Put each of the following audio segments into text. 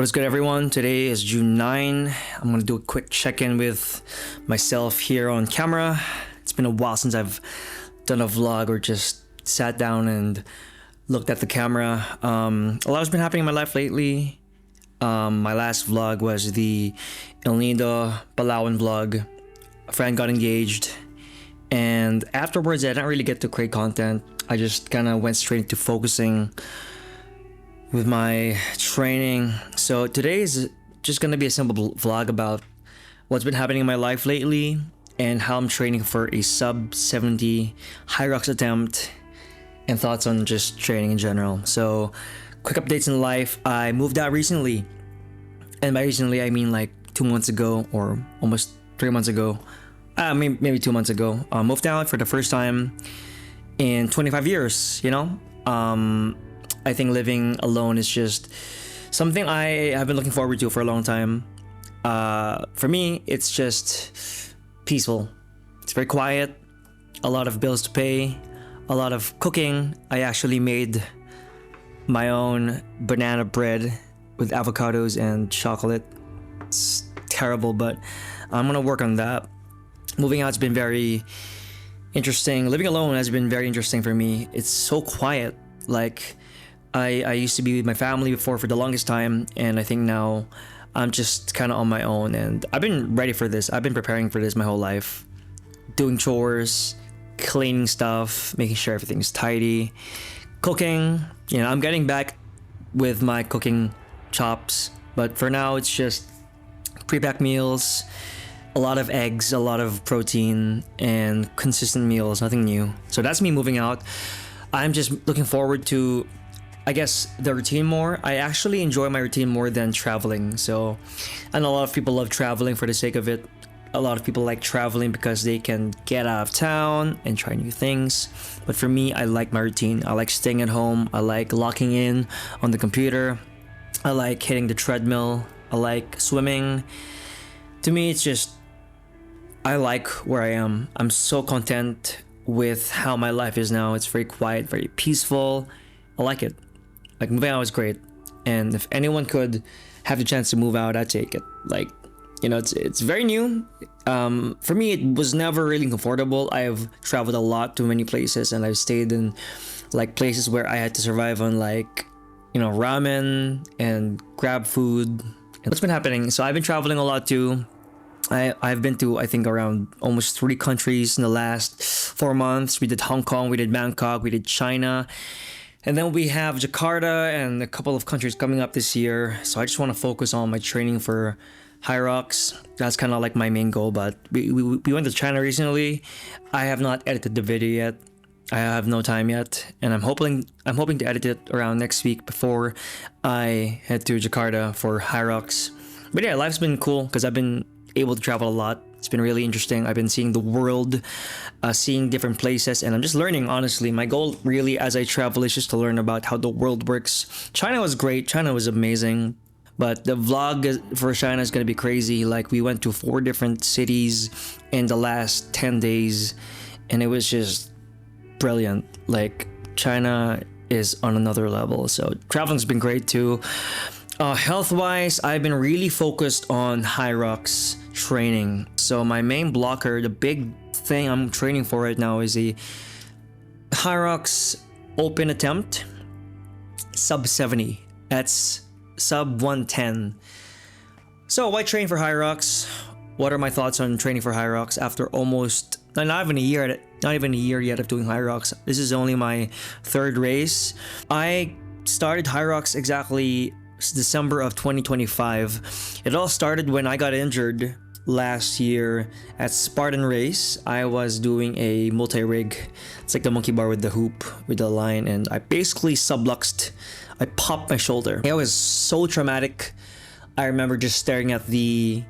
What's good, everyone? Today is June 9. I'm gonna do a quick check-in with myself here on camera. It's been a while since I've done a vlog or just sat down and looked at the camera. A lot has been happening in my life lately. My last vlog was the El Nido Palawan vlog. A friend got engaged, and afterwards I didn't really get to create content. I just kind of went straight to focusing with my training. So today is just gonna be a simple vlog about what's been happening in my life lately and how I'm training for a sub-70 HYROX attempt and thoughts on just training in general. So quick updates in life. I moved out recently, and by recently I mean like 2 months ago or almost 3 months ago. Maybe 2 months ago. Moved out for the first time in 25 years, you know? I think living alone is just something I have been looking forward to for a long time. For me, it's just peaceful. It's very quiet, a lot of bills to pay, a lot of cooking. I actually made my own banana bread with avocados and chocolate. It's terrible, but I'm gonna work on that. Moving out's been very interesting. Living alone has been very interesting for me. It's so quiet. Like, I used to be with my family before for the longest time, and I think now I'm just kind of on my own, and I've been ready for this. I've been preparing for this my whole life. Doing chores, cleaning stuff, making sure everything's tidy, cooking. You know, I'm getting back with my cooking chops, but for now it's just pre-packed meals, a lot of eggs, a lot of protein, and consistent meals, nothing new. So that's me moving out. I'm just looking forward to, I guess, the routine more. I actually enjoy my routine more than traveling. So, and a lot of people love traveling for the sake of it. A lot of people like traveling because they can get out of town and try new things. But for me, I like my routine. I like staying at home. I like locking in on the computer. I like hitting the treadmill. I like swimming. To me, it's just, I like where I am. I'm so content with how my life is now. It's very quiet, very peaceful. I like it. Like, moving out was great, and if anyone could have the chance to move out, I'd take it. Like, you know, it's very new. For me, it was never really comfortable. I've traveled a lot to many places, and I've stayed in like places where I had to survive on, like, you know, ramen and grab food. And what's been happening? So I've been traveling a lot too. I've been to, I think, around almost 3 countries in the last 4 months. We did Hong Kong, we did Bangkok, we did China. And then we have Jakarta and a couple of countries coming up this year. So I just want to focus on my training for HYROX. That's kind of like my main goal. But we went to China recently. I have not edited the video yet. I have no time yet, and I'm hoping to edit it around next week before I head to Jakarta for HYROX. But yeah, life's been cool because I've been able to travel a lot. It's been really interesting. I've been seeing the world, seeing different places, and I'm just learning, honestly. My goal really as I travel is just to learn about how the world works. China was great. China was amazing. But the vlog for China is going to be crazy. Like, we went to 4 different cities in the last 10 days, and it was just brilliant. Like, China is on another level. So traveling's been great too. Health-wise, I've been really focused on HYROX training. So my main blocker, the big thing I'm training for right now, is a HYROX open attempt sub-70. That's sub-110. So why train for HYROX? What are my thoughts on training for HYROX after almost not even a year yet of doing HYROX? This is only my 3rd race. I started HYROX exactly December of 2025. It all started when I got injured last year at Spartan Race. I was doing a multi-rig. It's like the monkey bar with the hoop, with the line, and I basically subluxed. I popped my shoulder. It was so traumatic. I remember just staring at the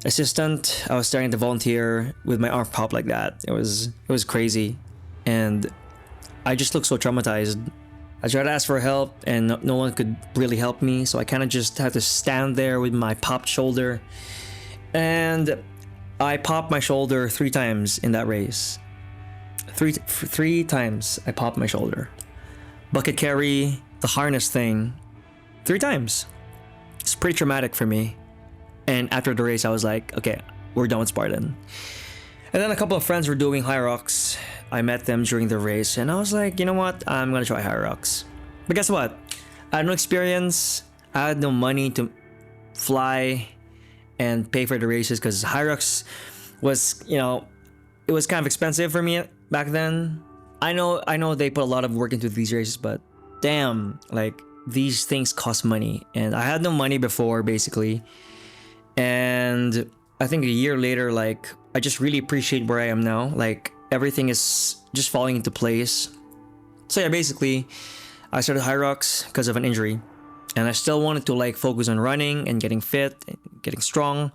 assistant. I was staring at the volunteer with my arm popped like that. It was crazy, and I just looked so traumatized. I tried to ask for help, and no one could really help me, so I kind of just had to stand there with my popped shoulder. And I popped my shoulder 3 times in that race. Three times I popped my shoulder. Bucket carry, the harness thing, 3 times. pretty traumatic for me. And after the race, I was like, okay, we're done with Spartan. And then a couple of friends were doing HYROX. I met them during the race, and I was like, you know what? I'm gonna try HYROX. But guess what? I had no experience. I had no money to fly and pay for the races because HYROX was, it was kind of expensive for me back then. I know they put a lot of work into these races, but damn, like these things cost money, and I had no money before basically. And I think a year later, like I just really appreciate where I am now. Like everything is just falling into place. So yeah, basically, I started HYROX because of an injury, and I still wanted to like focus on running and getting fit, and getting strong.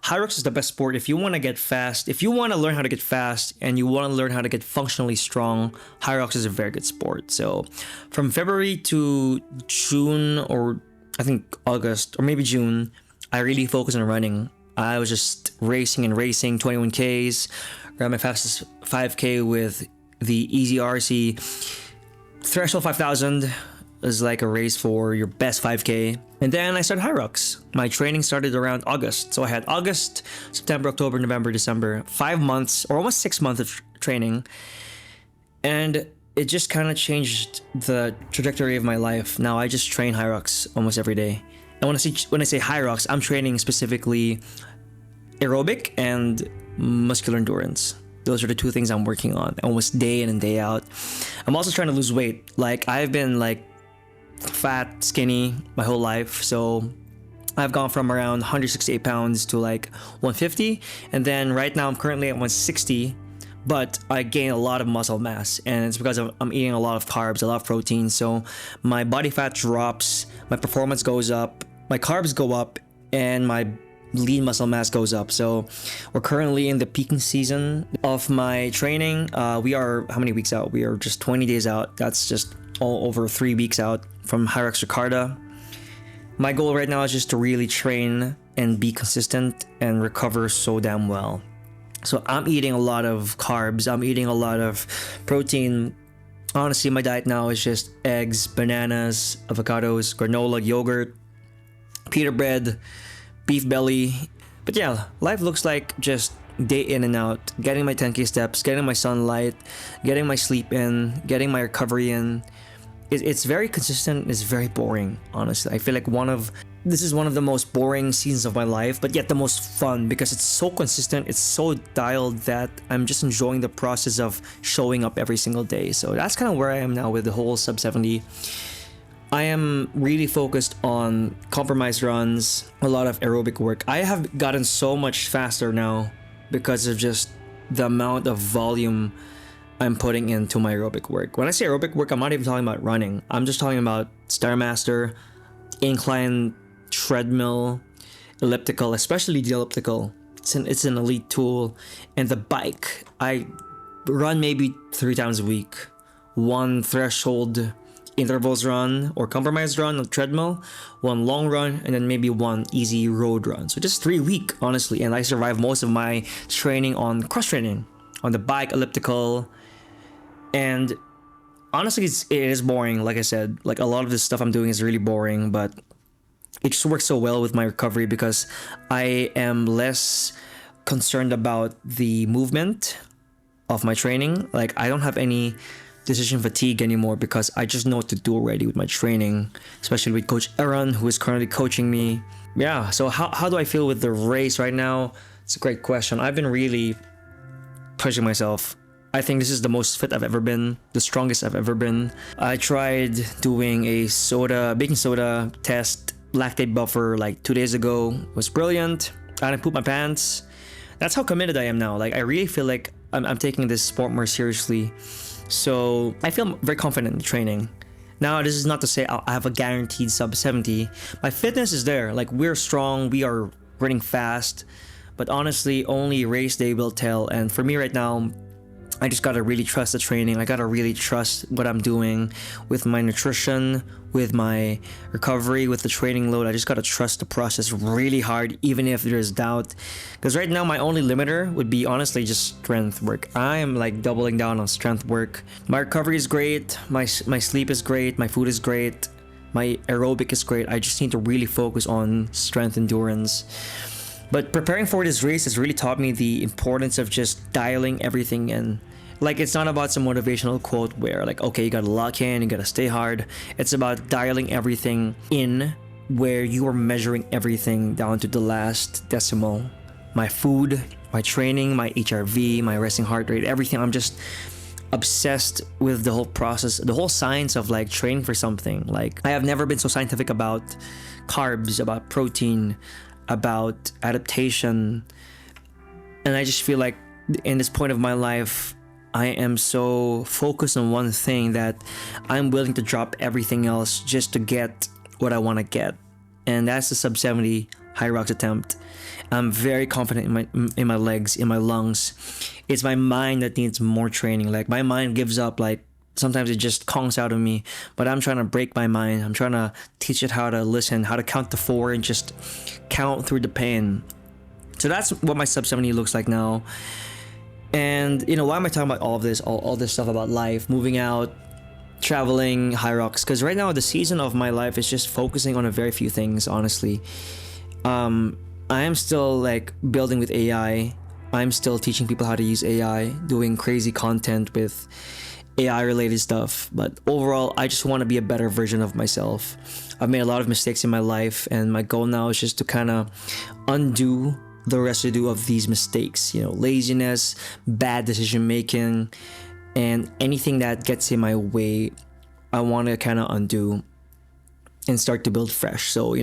HYROX is the best sport if you want to get fast. If you want to learn how to get fast and you want to learn how to get functionally strong, HYROX is a very good sport. So from February to June, or I think August or maybe June, I really focused on running. I was just racing, 21Ks. Ran my fastest 5K with the Easy RC. Threshold 5000 is like a race for your best 5K. And then I started HYROX. My training started around August. So I had August, September, October, November, December. 5 months or almost 6 months of training. And it just kind of changed the trajectory of my life. Now I just train HYROX almost every day. And when I say HYROX, I'm training specifically aerobic and muscular endurance. Those are the two things I'm working on almost day in and day out. I'm also trying to lose weight. Like I've been like fat, skinny my whole life. So I've gone from around 168 pounds to like 150. And then right now I'm currently at 160, but I gain a lot of muscle mass, and it's because I'm eating a lot of carbs, a lot of protein. So my body fat drops, my performance goes up, my carbs go up, and my lean muscle mass goes up. So we're currently in the peaking season of my training. We are how many weeks out? We are just 20 days out. That's just all over 3 weeks out from HYROX Jakarta. My goal right now is just to really train and be consistent and recover so damn well. So I'm eating a lot of carbs. I'm eating a lot of protein. Honestly, my diet now is just eggs, bananas, avocados, granola, yogurt, pita bread, beef belly. But yeah, life looks like just day in and out, getting my 10K steps, getting my sunlight, getting my sleep in, getting my recovery in. It's very consistent. It's very boring, honestly. I feel like this is one of the most boring seasons of my life, but yet the most fun because it's so consistent. It's so dialed that I'm just enjoying the process of showing up every single day. So that's kind of where I am now with the whole Sub-70. I am really focused on compromised runs, a lot of aerobic work. I have gotten so much faster now because of just the amount of volume I'm putting into my aerobic work. When I say aerobic work, I'm not even talking about running. I'm just talking about Stairmaster, incline, treadmill, elliptical, especially the elliptical. It's an elite tool. And the bike, I run maybe 3 times a week. 1 threshold intervals run or compromised run on treadmill, 1 long run, and then maybe 1 easy road run. So just 3 a week, honestly. And I survive most of my training on cross training, on the bike, elliptical. And honestly, it is boring. Like I said, like a lot of this stuff I'm doing is really boring, but it just works so well with my recovery because I am less concerned about the movement of my training. Like I don't have any decision fatigue anymore because I just know what to do already with my training, especially with Coach Aaron, who is currently coaching me. Yeah, so how do I feel with the race right now? It's a great question. I've been really pushing myself. I think this is the most fit I've ever been, the strongest I've ever been. I tried doing a baking soda test, lactate buffer like 2 days ago. It was brilliant. I didn't poop my pants. That's how committed I am now. Like I really feel like I'm taking this sport more seriously. So I feel very confident in training. Now, this is not to say I have a guaranteed sub-70. My fitness is there. Like we're strong, we are running fast. But honestly, only race day will tell. And for me right now, I just gotta really trust the training. I gotta really trust what I'm doing with my nutrition, with my recovery, with the training load. I just gotta trust the process really hard, even if there's doubt. Because right now, my only limiter would be honestly just strength work. I am like doubling down on strength work. My recovery is great. My sleep is great. My food is great. My aerobic is great. I just need to really focus on strength endurance. But preparing for this race has really taught me the importance of just dialing everything in. Like, it's not about some motivational quote where like, okay, you gotta lock in, you gotta stay hard. It's about dialing everything in, where you are measuring everything down to the last decimal. My food, my training, my HRV, my resting heart rate, everything. I'm just obsessed with the whole process, the whole science of like training for something. Like, I have never been so scientific about carbs, about protein, about adaptation. And I just feel like in this point of my life, I am so focused on one thing that I'm willing to drop everything else just to get what I want to get. And that's the Sub-70 HYROX attempt. I'm very confident in my legs, in my lungs. It's my mind that needs more training. Like, my mind gives up. Like, sometimes it just conks out of me, but I'm trying to break my mind. I'm trying to teach it how to listen, how to count to 4 and just count through the pain. So that's what my Sub-70 looks like now. And why am I talking about all of this, all this stuff about life, moving out, traveling, HYROX? Because right now the season of my life is just focusing on a very few things, honestly. I am still like building with AI. I'm still teaching people how to use AI, doing crazy content with AI related stuff. But overall, I just want to be a better version of myself. I've made a lot of mistakes in my life, and my goal now is just to kind of undo the residue of these mistakes. Laziness, bad decision making, and anything that gets in my way, I want to kind of undo and start to build fresh. So,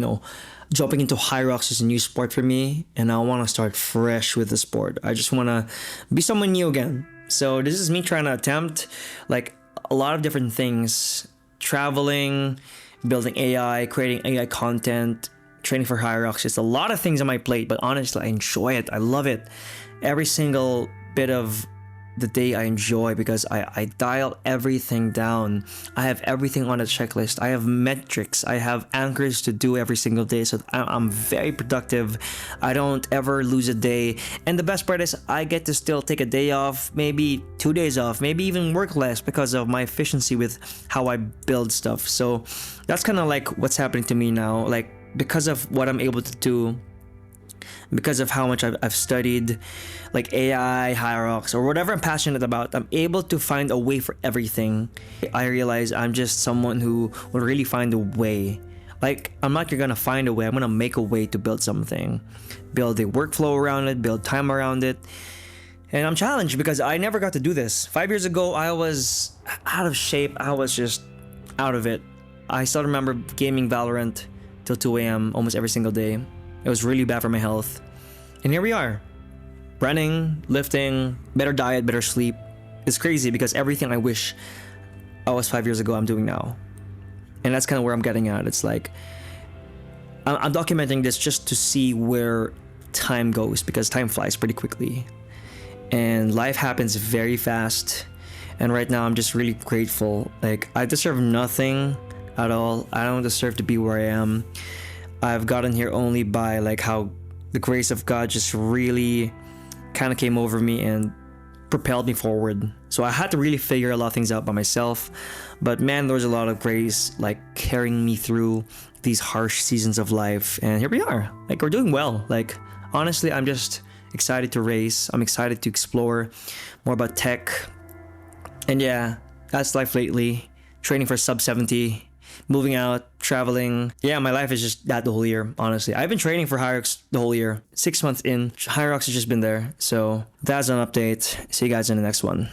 jumping into HYROX is a new sport for me, and I want to start fresh with the sport. I just want to be someone new again. So this is me trying to attempt like a lot of different things: traveling, building AI, creating AI content, training for HYROX. It's a lot of things on my plate, but honestly, I enjoy it. I love it. Every single bit of the day I enjoy, because I dial everything down. I have everything on a checklist. I have metrics. I have anchors to do every single day. So I'm very productive. I don't ever lose a day. And the best part is I get to still take a day off, maybe 2 days off, maybe even work less because of my efficiency with how I build stuff. So that's kind of like what's happening to me now. Like, because of what I'm able to do, because of how much I've studied like AI, HYROX, or whatever I'm passionate about, I'm able to find a way for everything. I realize I'm just someone who will really find a way. Like, I'm not gonna find a way, I'm gonna make a way to build something, build a workflow around it, build time around it. And I'm challenged because I never got to do this. 5 years ago, I was out of shape. I was just out of it. I still remember gaming Valorant till 2 a.m. almost every single day. It was really bad for my health. And here we are. Running, lifting, better diet, better sleep. It's crazy because everything I wish I was 5 years ago, I'm doing now. And that's kind of where I'm getting at. It's like, I'm documenting this just to see where time goes, because time flies pretty quickly. And life happens very fast. And right now I'm just really grateful. Like, I deserve nothing at all. I don't deserve to be where I am. I've gotten here only by like how the grace of God just really kind of came over me and propelled me forward. So I had to really figure a lot of things out by myself. But man, there's a lot of grace like carrying me through these harsh seasons of life. And here we are. Like, we're doing well. Like, honestly, I'm just excited to race. I'm excited to explore more about tech. And yeah, that's life lately. Training for Sub-70. Moving out, traveling. Yeah, my life is just that the whole year, honestly. I've been training for HYROX the whole year. 6 months in, HYROX has just been there. So that's an update. See you guys in the next one.